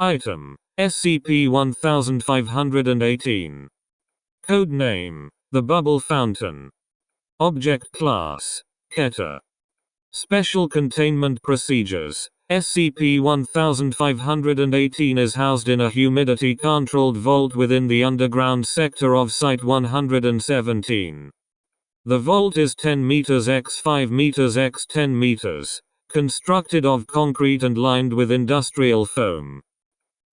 Item: SCP-1518. Code name: The Bubble Fountain. Object Class: Keter. Special Containment Procedures: SCP-1518 is housed in a humidity-controlled vault within the underground sector of Site-117. The vault is 10 meters x 5 meters x 10 meters, constructed of concrete and lined with industrial foam.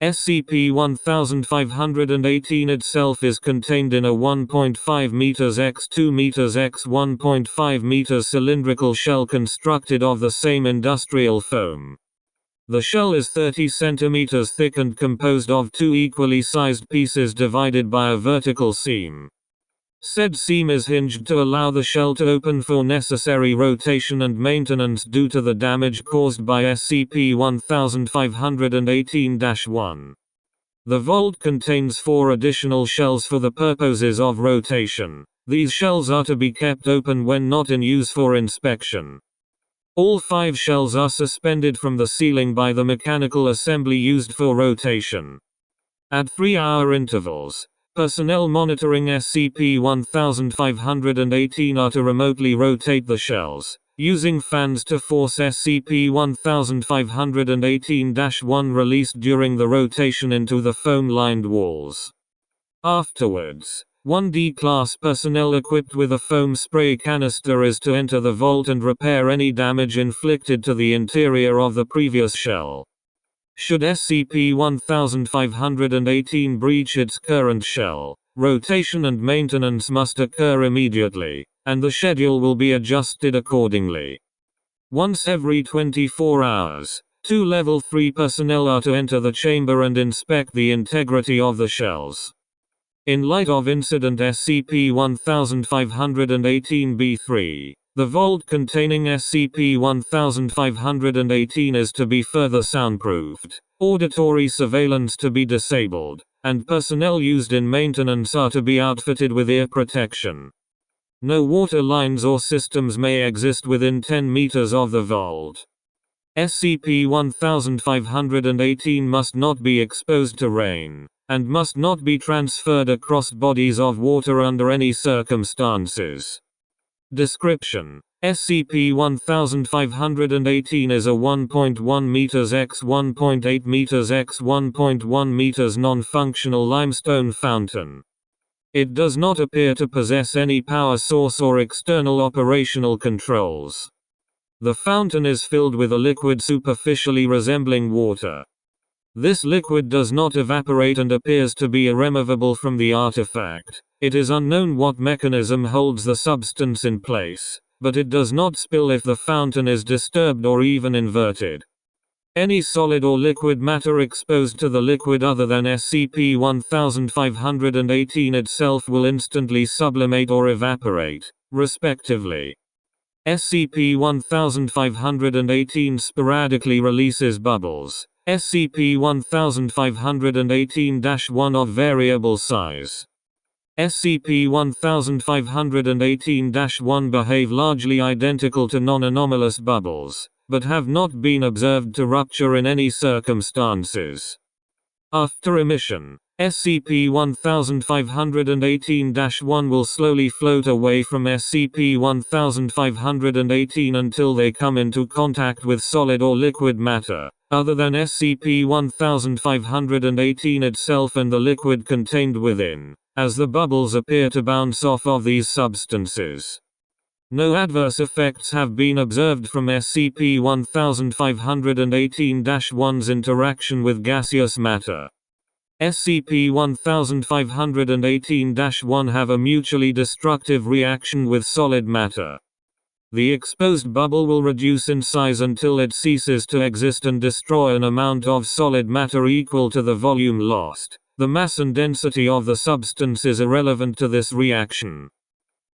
SCP-1518 itself is contained in a 1.5 meters x 2 meters x 1.5 meters cylindrical shell constructed of the same industrial foam. The shell is 30 centimeters thick and composed of two equally sized pieces divided by a vertical seam. Said seam is hinged to allow the shell to open for necessary rotation and maintenance due to the damage caused by SCP-1518-1. The vault contains 4 additional shells for the purposes of rotation. These shells are to be kept open when not in use for inspection. All 5 shells are suspended from the ceiling by the mechanical assembly used for rotation. At 3-hour intervals, personnel monitoring SCP-1518 are to remotely rotate the shells, using fans to force SCP-1518-1 released during the rotation into the foam-lined walls. Afterwards, 1D Class personnel equipped with a foam spray canister is to enter the vault and repair any damage inflicted to the interior of the previous shell. Should SCP-1518 breach its current shell, rotation and maintenance must occur immediately, and the schedule will be adjusted accordingly. Once every 24 hours, 2 Level 3 personnel are to enter the chamber and inspect the integrity of the shells. In light of Incident SCP-1518-B3, the vault containing SCP-1518 is to be further soundproofed, auditory surveillance to be disabled, and personnel used in maintenance are to be outfitted with ear protection. No water lines or systems may exist within 10 meters of the vault. SCP-1518 must not be exposed to rain, and must not be transferred across bodies of water under any circumstances. Description: SCP-1518 is a 1.1 meters x 1.8 meters x 1.1 meters non-functional limestone fountain. It does not appear to possess any power source or external operational controls. The fountain is filled with a liquid superficially resembling water. This liquid does not evaporate and appears to be irremovable from the artifact. It is unknown what mechanism holds the substance in place, but it does not spill if the fountain is disturbed or even inverted. Any solid or liquid matter exposed to the liquid other than SCP-1518 itself will instantly sublimate or evaporate, respectively. SCP-1518 sporadically releases bubbles. SCP-1518-1 of variable size. SCP-1518-1 behave largely identical to non-anomalous bubbles, but have not been observed to rupture in any circumstances. After emission, SCP-1518-1 will slowly float away from SCP-1518 until they come into contact with solid or liquid matter, other than SCP-1518 itself and the liquid contained within, as the bubbles appear to bounce off of these substances. No adverse effects have been observed from SCP-1518-1's interaction with gaseous matter. SCP-1518-1 have a mutually destructive reaction with solid matter. The exposed bubble will reduce in size until it ceases to exist and destroy an amount of solid matter equal to the volume lost. The mass and density of the substance is irrelevant to this reaction.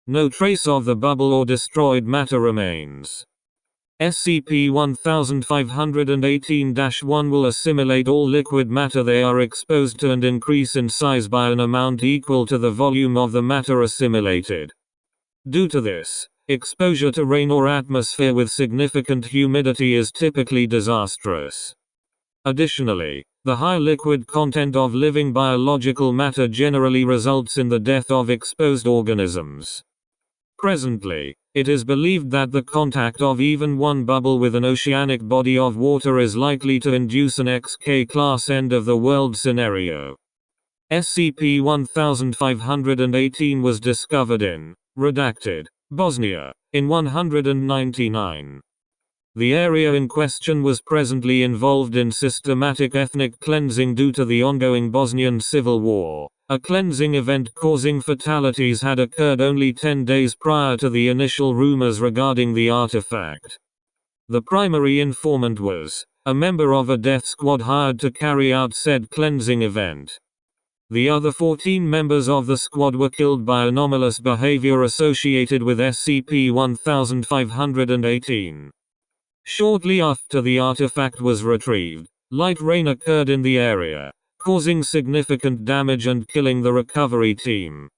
No trace of the bubble or destroyed matter remains. SCP-1518-1 will assimilate all liquid matter they are exposed to and increase in size by an amount equal to the volume of the matter assimilated. Due to this, exposure to rain or atmosphere with significant humidity is typically disastrous. Additionally, The high liquid content of living biological matter generally results in the death of exposed organisms. Presently, it is believed that the contact of even one bubble with an oceanic body of water is likely to induce an XK-class end of the world scenario. SCP-1518 was discovered in redacted Bosnia in 199. The area in question was presently involved in systematic ethnic cleansing due to the ongoing Bosnian civil war. A cleansing event causing fatalities had occurred only 10 days prior to the initial rumors regarding the artifact. The primary informant was a member of a death squad hired to carry out said cleansing event. The other 14 members of the squad were killed by anomalous behavior associated with SCP-1518. Shortly after the artifact was retrieved, light rain occurred in the area, causing significant damage and killing the recovery team.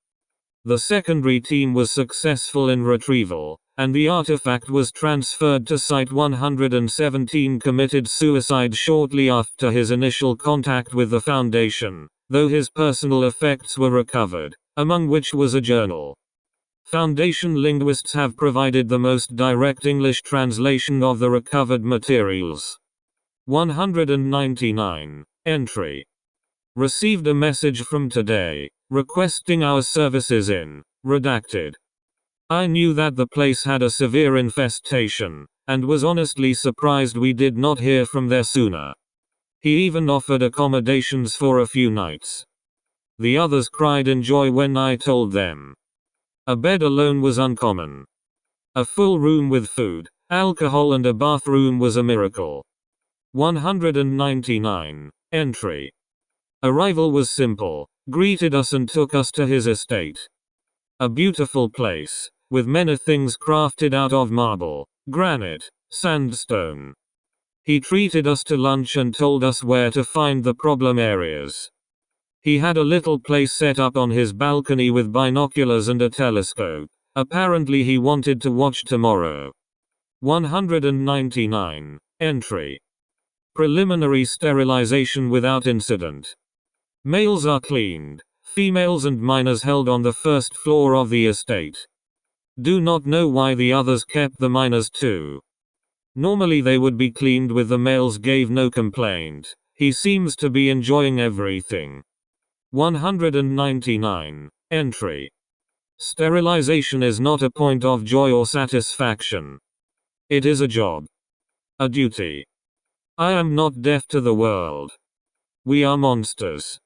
The secondary team was successful in retrieval, and the artifact was transferred to Site-117. Committed suicide shortly after his initial contact with the Foundation, though his personal effects were recovered, among which was a journal. Foundation linguists have provided the most direct English translation of the recovered materials. 199. Entry. Received a message from today, requesting our services in redacted. I knew that the place had a severe infestation, and was honestly surprised we did not hear from there sooner. He even offered accommodations for a few nights. The others cried in joy when I told them. A bed alone was uncommon. A full room with food, alcohol and a bathroom was a miracle. 199. Entry. Arrival was simple, greeted us and took us to his estate. A beautiful place, with many things crafted out of marble, granite, sandstone. He treated us to lunch and told us where to find the problem areas. He had a little place set up on his balcony with binoculars and a telescope. Apparently he wanted to watch tomorrow. 199. Entry. Preliminary sterilization without incident. Males are cleaned, females and minors held on the first floor of the estate. Do not know why the others kept the minors too. Normally they would be cleaned with the males gave no complaint. He seems to be enjoying everything. 199. Entry. Sterilization is not a point of joy or satisfaction. It is a job. A duty. I am not deaf to the world. We are monsters.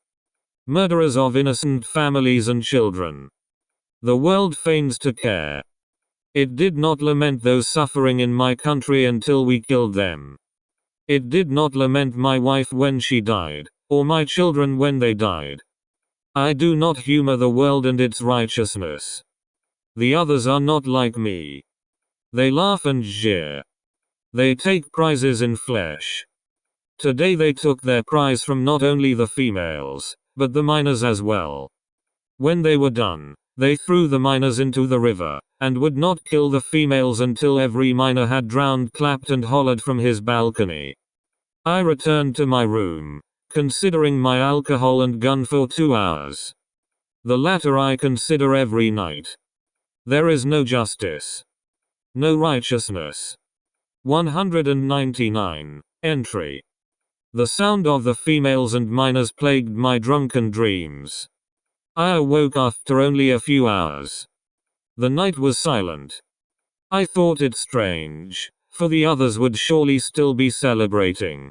Murderers of innocent families and children. The world feigns to care. It did not lament those suffering in my country until we killed them. It did not lament my wife when she died, or my children when they died. I do not humor the world and its righteousness. The others are not like me. They laugh and jeer. They take prizes in flesh. Today they took their prize from not only the females, but the minors as well. When they were done, they threw the minors into the river, and would not kill the females until every minor had drowned, clapped and hollered from his balcony. I returned to my room, considering my alcohol and gun for 2 hours. The latter I consider every night. There is no justice. No righteousness. 199. Entry. The sound of the females and minors plagued my drunken dreams. I awoke after only a few hours. The night was silent. I thought it strange, for the others would surely still be celebrating.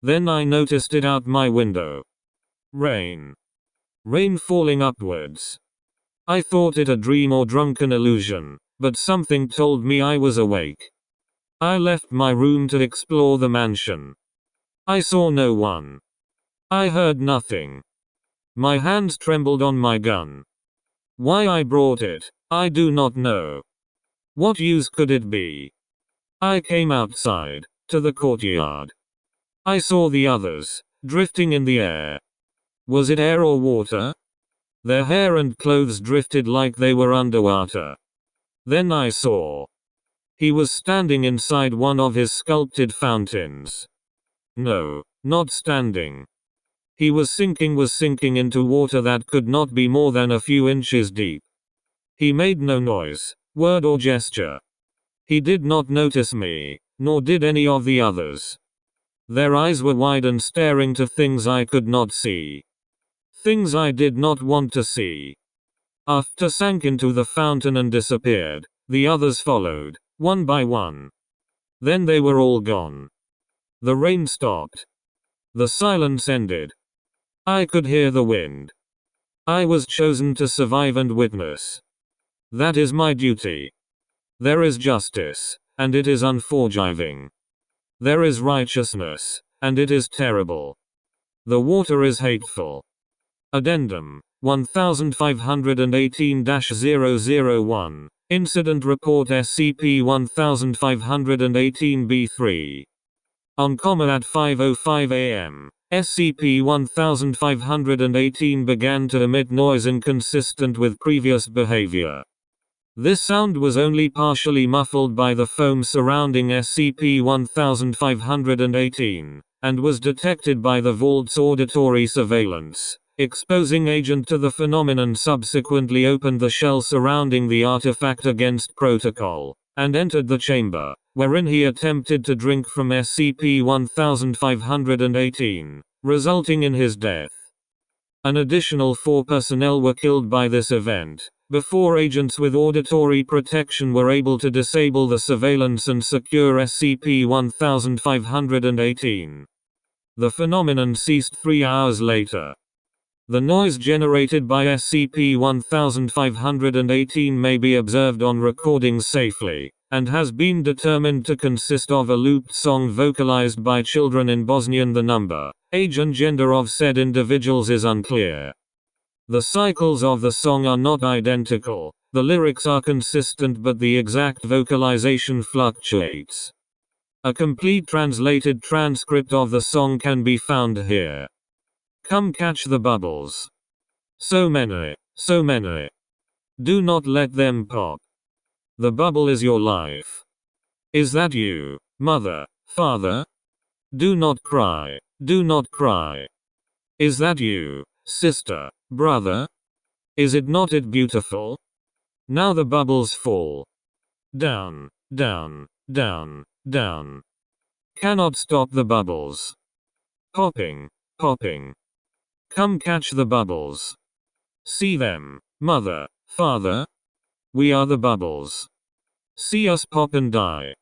Then I noticed it out my window. Rain. Rain falling upwards. I thought it a dream or drunken illusion, but something told me I was awake. I left my room to explore the mansion. I saw no one. I heard nothing. My hands trembled on my gun. Why I brought it, I do not know. What use could it be? I came outside, to the courtyard. I saw the others, drifting in the air. Was it air or water? Their hair and clothes drifted like they were underwater. Then I saw. He was standing inside one of his sculpted fountains. No, not standing. He was sinking into water that could not be more than a few inches deep. He made no noise, word or gesture. He did not notice me, nor did any of the others. Their eyes were wide and staring to things I could not see. Things I did not want to see. After sank into the fountain and disappeared, the others followed, one by one. Then they were all gone. The rain stopped. The silence ended. I could hear the wind. I was chosen to survive and witness. That is my duty. There is justice, and it is unforgiving. There is righteousness, and it is terrible. The water is hateful. Addendum 1518-001, Incident Report SCP-1518-B3. On comma at 5:05 a.m., SCP-1518 began to emit noise inconsistent with previous behavior. This sound was only partially muffled by the foam surrounding SCP-1518, and was detected by the vault's auditory surveillance. Exposing agent to the phenomenon subsequently opened the shell surrounding the artifact against protocol, and entered the chamber, wherein he attempted to drink from SCP-1518, resulting in his death. An additional 4 personnel were killed by this event, before agents with auditory protection were able to disable the surveillance and secure SCP-1518. The phenomenon ceased 3 hours later. The noise generated by SCP-1518 may be observed on recordings safely, and has been determined to consist of a looped song vocalized by children in Bosnian. The number, age and gender of said individuals is unclear. The cycles of the song are not identical, the lyrics are consistent but the exact vocalization fluctuates. A complete translated transcript of the song can be found here. Come catch the bubbles. So many, so many. Do not let them pop. The bubble is your life. Is that you, mother, father? Do not cry, do not cry. Is that you, sister, brother? Is it not it beautiful? Now the bubbles fall. Down, down, down, down. Cannot stop the bubbles. Popping, popping. Come catch the bubbles. See them, mother, father? We are the bubbles. See us pop and die.